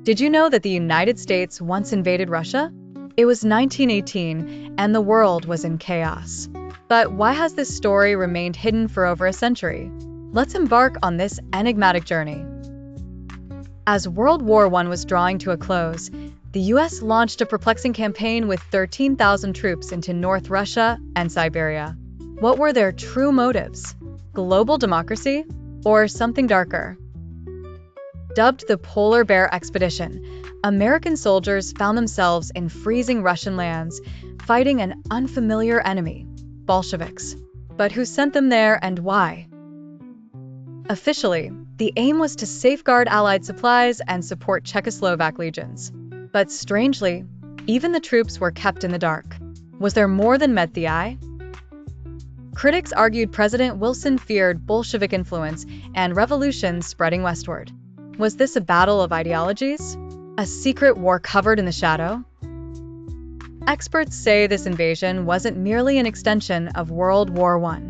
Did you know that the United States once invaded Russia? It was 1918, and the world was in chaos. But why has this story remained hidden for over a century? Let's embark on this enigmatic journey. As World War I was drawing to a close, the US launched a perplexing campaign with 13,000 troops into North Russia and Siberia. What were their true motives? Global democracy? Or something darker? Dubbed the Polar Bear Expedition, American soldiers found themselves in freezing Russian lands, fighting an unfamiliar enemy, Bolsheviks. But who sent them there and why? Officially, the aim was to safeguard Allied supplies and support Czechoslovak legions. But strangely, even the troops were kept in the dark. Was there more than met the eye? Critics argued President Wilson feared Bolshevik influence and revolutions spreading westward. Was this a battle of ideologies? A secret war covered in the shadow? Experts say this invasion wasn't merely an extension of World War I.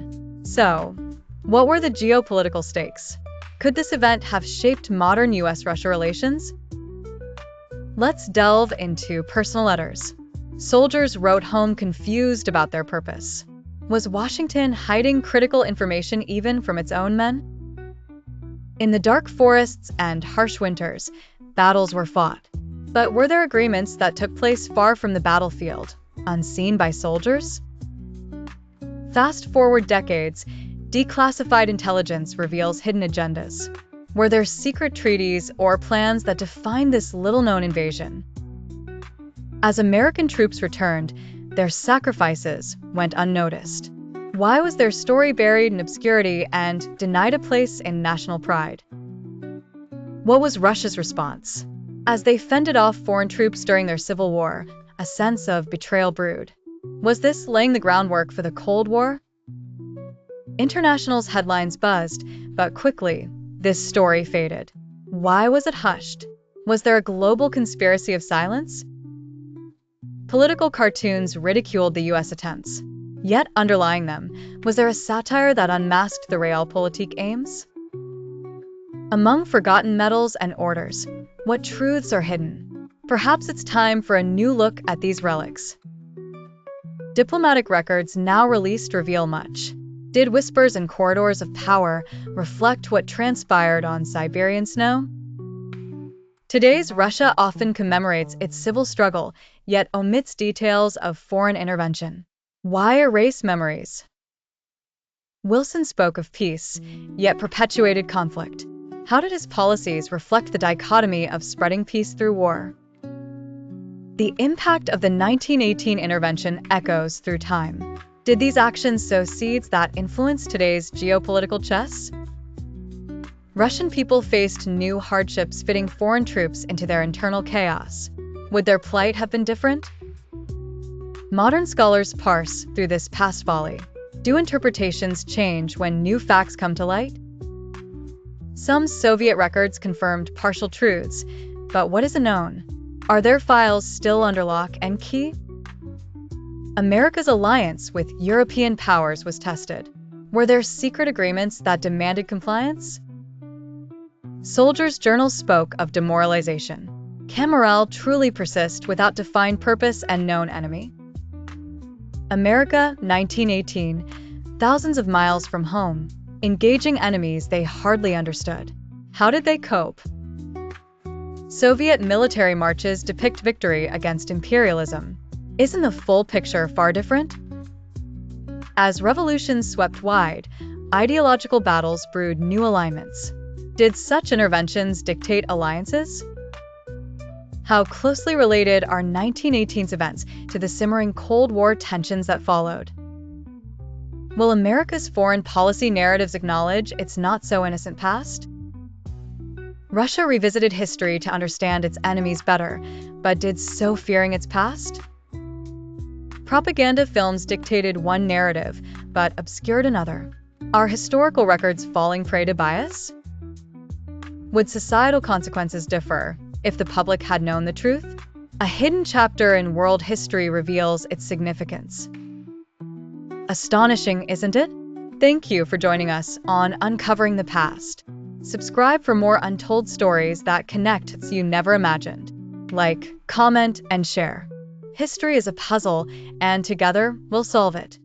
So, what were the geopolitical stakes? Could this event have shaped modern US-Russia relations? Let's delve into personal letters. Soldiers wrote home confused about their purpose. Was Washington hiding critical information even from its own men? In the dark forests and harsh winters, battles were fought. But were there agreements that took place far from the battlefield, unseen by soldiers? Fast forward decades, declassified intelligence reveals hidden agendas. Were there secret treaties or plans that defined this little-known invasion? As American troops returned, their sacrifices went unnoticed. Why was their story buried in obscurity and denied a place in national pride? What was Russia's response? As they fended off foreign troops during their civil war, a sense of betrayal brewed. Was this laying the groundwork for the Cold War? International's headlines buzzed, but quickly, this story faded. Why was it hushed? Was there a global conspiracy of silence? Political cartoons ridiculed the US attempts. Yet underlying them, was there a satire that unmasked the realpolitik aims? Among forgotten medals and orders, what truths are hidden? Perhaps it's time for a new look at these relics. Diplomatic records now released reveal much. Did whispers in corridors of power reflect what transpired on Siberian snow? Today's Russia often commemorates its civil struggle, yet omits details of foreign intervention. Why erase memories? Wilson spoke of peace, yet perpetuated conflict. How did his policies reflect the dichotomy of spreading peace through war? The impact of the 1918 intervention echoes through time. Did these actions sow seeds that influence today's geopolitical chess? Russian people faced new hardships fitting foreign troops into their internal chaos. Would their plight have been different? Modern scholars parse through this past volley. Do interpretations change when new facts come to light? Some Soviet records confirmed partial truths, but what is unknown? Are their files still under lock and key? America's alliance with European powers was tested. Were there secret agreements that demanded compliance? Soldiers' journals spoke of demoralization. Can morale truly persist without defined purpose and known enemy? America, 1918, thousands of miles from home, engaging enemies they hardly understood. How did they cope? Soviet military marches depict victory against imperialism. Isn't the full picture far different? As revolutions swept wide, ideological battles brewed new alignments. Did such interventions dictate alliances? How closely related are 1918's events to the simmering Cold War tensions that followed? Will America's foreign policy narratives acknowledge its not-so-innocent past? Russia revisited history to understand its enemies better, but did so fearing its past? Propaganda films dictated one narrative, but obscured another. Are historical records falling prey to bias? Would societal consequences differ if the public had known the truth? A hidden chapter in world history reveals its significance. Astonishing, isn't it? Thank you for joining us on Uncovering the Past. Subscribe for more untold stories that connect you never imagined. Like, comment, and share. History is a puzzle, and together we'll solve it.